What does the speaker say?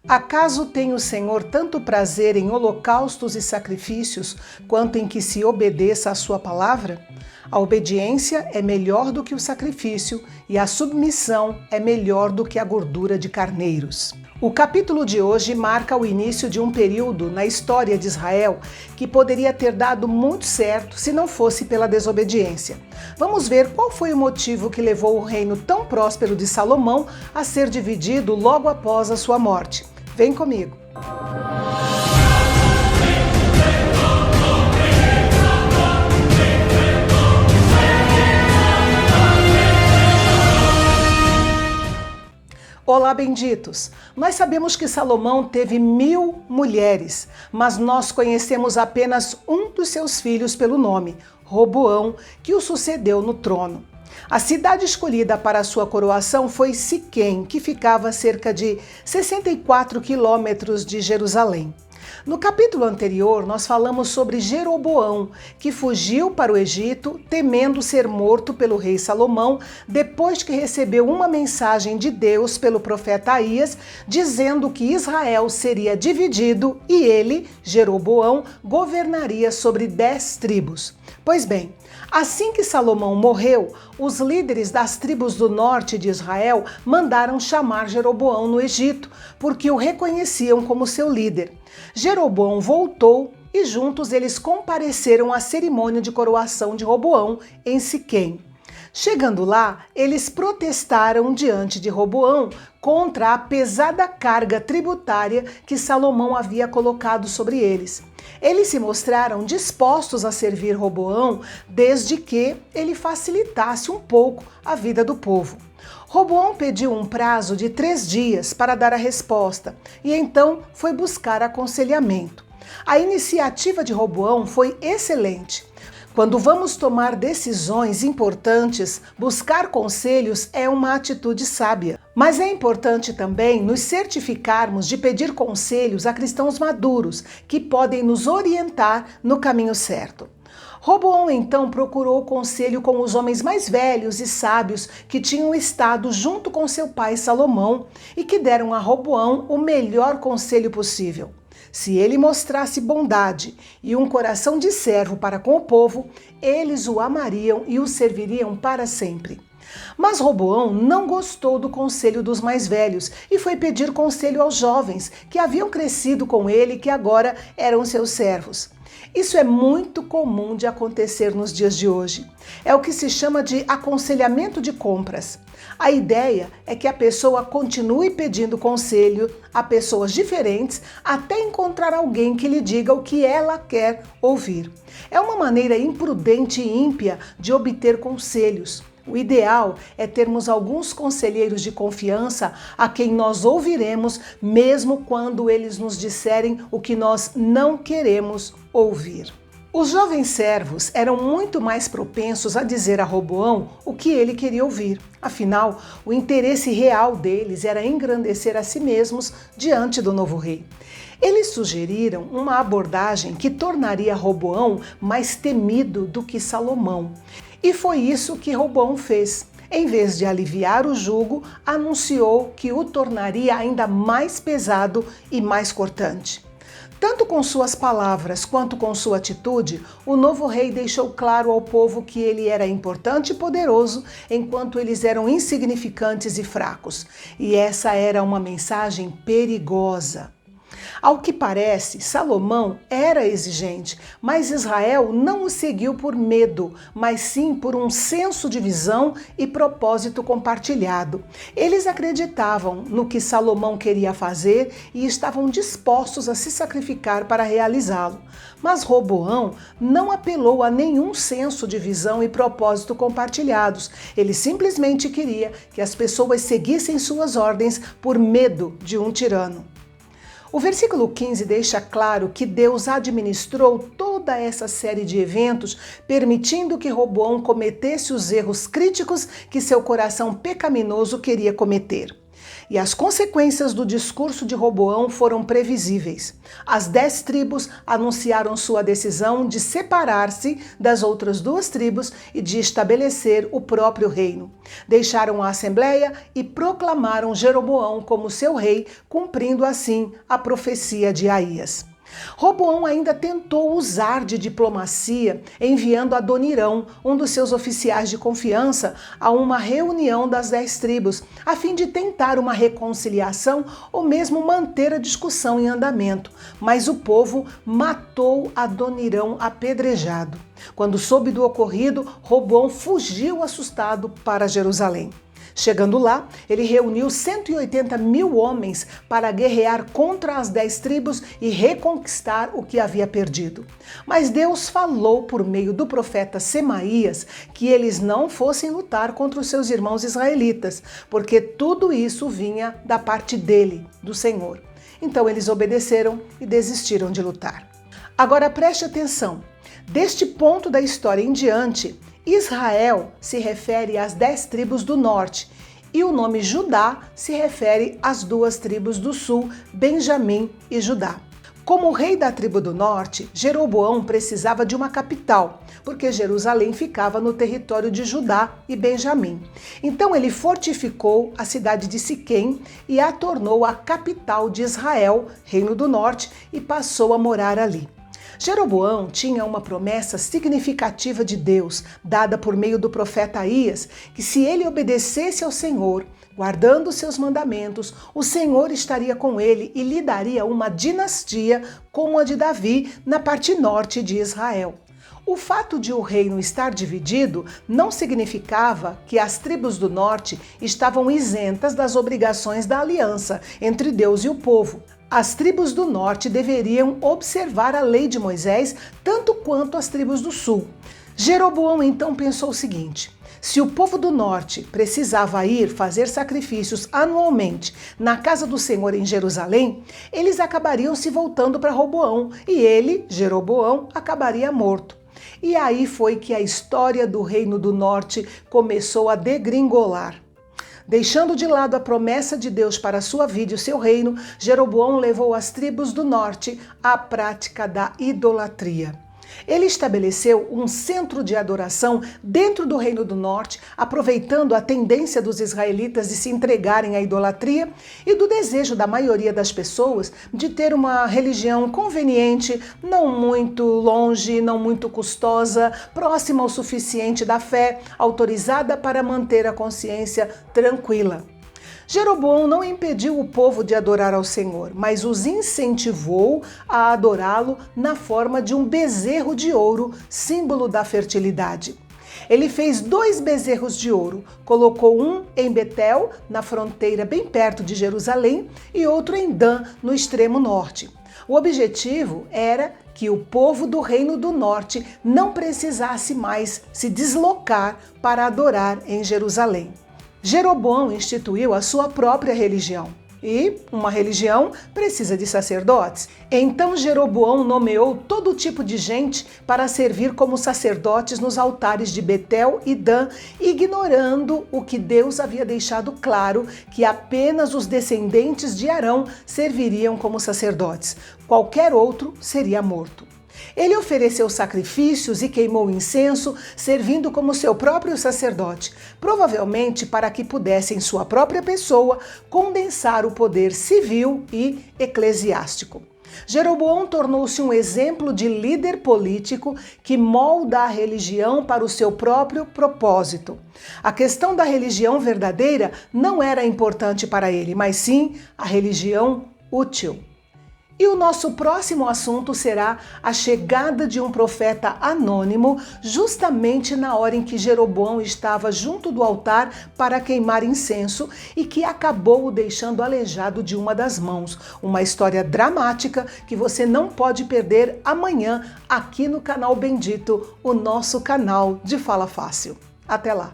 Acaso tem o Senhor tanto prazer em holocaustos e sacrifícios, quanto em que se obedeça à sua palavra? A obediência é melhor do que o sacrifício, e a submissão é melhor do que a gordura de carneiros. O capítulo de hoje marca o início de um período na história de Israel que poderia ter dado muito certo se não fosse pela desobediência. Vamos ver qual foi o motivo que levou o reino tão próspero de Salomão a ser dividido logo após a sua morte. Vem comigo! Olá, benditos! Nós sabemos que Salomão teve 1000 mulheres, mas nós conhecemos apenas um dos seus filhos pelo nome, Roboão, que o sucedeu no trono. A cidade escolhida para sua coroação foi Siquém, que ficava a cerca de 64 quilômetros de Jerusalém. No capítulo anterior, nós falamos sobre Jeroboão, que fugiu para o Egito, temendo ser morto pelo rei Salomão, depois que recebeu uma mensagem de Deus pelo profeta Aías, dizendo que Israel seria dividido e ele, Jeroboão, governaria sobre 10 tribos. Pois bem, assim que Salomão morreu, os líderes das tribos do norte de Israel mandaram chamar Jeroboão no Egito, porque o reconheciam como seu líder. Jeroboão voltou e juntos eles compareceram à cerimônia de coroação de Roboão em Siquém. Chegando lá, eles protestaram diante de Roboão contra a pesada carga tributária que Salomão havia colocado sobre eles. Eles se mostraram dispostos a servir Roboão desde que ele facilitasse um pouco a vida do povo. Roboão pediu um prazo de 3 dias para dar a resposta e então foi buscar aconselhamento. A iniciativa de Roboão foi excelente. Quando vamos tomar decisões importantes, buscar conselhos é uma atitude sábia. Mas é importante também nos certificarmos de pedir conselhos a cristãos maduros que podem nos orientar no caminho certo. Roboão então procurou conselho com os homens mais velhos e sábios que tinham estado junto com seu pai Salomão e que deram a Roboão o melhor conselho possível. Se ele mostrasse bondade e um coração de servo para com o povo, eles o amariam e o serviriam para sempre. Mas Roboão não gostou do conselho dos mais velhos e foi pedir conselho aos jovens que haviam crescido com ele e que agora eram seus servos. Isso é muito comum de acontecer nos dias de hoje. É o que se chama de aconselhamento de compras. A ideia é que a pessoa continue pedindo conselho a pessoas diferentes até encontrar alguém que lhe diga o que ela quer ouvir. É uma maneira imprudente e ímpia de obter conselhos. O ideal é termos alguns conselheiros de confiança a quem nós ouviremos, mesmo quando eles nos disserem o que nós não queremos ouvir. Os jovens servos eram muito mais propensos a dizer a Roboão o que ele queria ouvir. Afinal, o interesse real deles era engrandecer a si mesmos diante do novo rei. Eles sugeriram uma abordagem que tornaria Roboão mais temido do que Salomão. E foi isso que Roboão fez. Em vez de aliviar o jugo, anunciou que o tornaria ainda mais pesado e mais cortante. Tanto com suas palavras quanto com sua atitude, o novo rei deixou claro ao povo que ele era importante e poderoso, enquanto eles eram insignificantes e fracos. E essa era uma mensagem perigosa. Ao que parece, Salomão era exigente, mas Israel não o seguiu por medo, mas sim por um senso de visão e propósito compartilhado. Eles acreditavam no que Salomão queria fazer e estavam dispostos a se sacrificar para realizá-lo. Mas Roboão não apelou a nenhum senso de visão e propósito compartilhados. Ele simplesmente queria que as pessoas seguissem suas ordens por medo de um tirano. O versículo 15 deixa claro que Deus administrou toda essa série de eventos, permitindo que Roboão cometesse os erros críticos que seu coração pecaminoso queria cometer. E as consequências do discurso de Roboão foram previsíveis. As 10 tribos anunciaram sua decisão de separar-se das outras 2 tribos e de estabelecer o próprio reino. Deixaram a assembleia e proclamaram Jeroboão como seu rei, cumprindo assim a profecia de Aías. Roboão ainda tentou usar de diplomacia, enviando Adonirão, um dos seus oficiais de confiança, a uma reunião das 10 tribos, a fim de tentar uma reconciliação ou mesmo manter a discussão em andamento. Mas o povo matou Adonirão apedrejado. Quando soube do ocorrido, Roboão fugiu assustado para Jerusalém. Chegando lá, ele reuniu 180 mil homens para guerrear contra as 10 tribos e reconquistar o que havia perdido. Mas Deus falou por meio do profeta Semaías que eles não fossem lutar contra os seus irmãos israelitas, porque tudo isso vinha da parte dele, do Senhor. Então eles obedeceram e desistiram de lutar. Agora preste atenção, deste ponto da história em diante, Israel se refere às 10 tribos do norte e o nome Judá se refere às 2 tribos do sul, Benjamim e Judá. Como rei da tribo do norte, Jeroboão precisava de uma capital, porque Jerusalém ficava no território de Judá e Benjamim. Então ele fortificou a cidade de Siquém e a tornou a capital de Israel, reino do norte, e passou a morar ali. Jeroboão tinha uma promessa significativa de Deus, dada por meio do profeta Aías, que se ele obedecesse ao Senhor, guardando os seus mandamentos, o Senhor estaria com ele e lhe daria uma dinastia como a de Davi na parte norte de Israel. O fato de o reino estar dividido não significava que as tribos do norte estavam isentas das obrigações da aliança entre Deus e o povo. As tribos do norte deveriam observar a lei de Moisés tanto quanto as tribos do sul. Jeroboão então pensou o seguinte: se o povo do norte precisava ir fazer sacrifícios anualmente na casa do Senhor em Jerusalém, eles acabariam se voltando para Roboão e ele, Jeroboão, acabaria morto. E aí foi que a história do reino do norte começou a degringolar. Deixando de lado a promessa de Deus para a sua vida e o seu reino, Jeroboão levou as tribos do norte à prática da idolatria. Ele estabeleceu um centro de adoração dentro do Reino do Norte, aproveitando a tendência dos israelitas de se entregarem à idolatria e do desejo da maioria das pessoas de ter uma religião conveniente, não muito longe, não muito custosa, próxima o suficiente da fé, autorizada para manter a consciência tranquila. Jeroboão não impediu o povo de adorar ao Senhor, mas os incentivou a adorá-lo na forma de um bezerro de ouro, símbolo da fertilidade. Ele fez 2 bezerros de ouro, colocou um em Betel, na fronteira bem perto de Jerusalém, e outro em Dan, no extremo norte. O objetivo era que o povo do Reino do Norte não precisasse mais se deslocar para adorar em Jerusalém. Jeroboão instituiu a sua própria religião. E uma religião precisa de sacerdotes. Então Jeroboão nomeou todo tipo de gente para servir como sacerdotes nos altares de Betel e Dan, ignorando o que Deus havia deixado claro, que apenas os descendentes de Arão serviriam como sacerdotes. Qualquer outro seria morto. Ele ofereceu sacrifícios e queimou incenso, servindo como seu próprio sacerdote, provavelmente para que pudesse, em sua própria pessoa, condensar o poder civil e eclesiástico. Jeroboão tornou-se um exemplo de líder político que molda a religião para o seu próprio propósito. A questão da religião verdadeira não era importante para ele, mas sim a religião útil. E o nosso próximo assunto será a chegada de um profeta anônimo, justamente na hora em que Jeroboão estava junto do altar para queimar incenso e que acabou o deixando aleijado de uma das mãos. Uma história dramática que você não pode perder amanhã aqui no canal Bendito, o nosso canal de Fala Fácil. Até lá!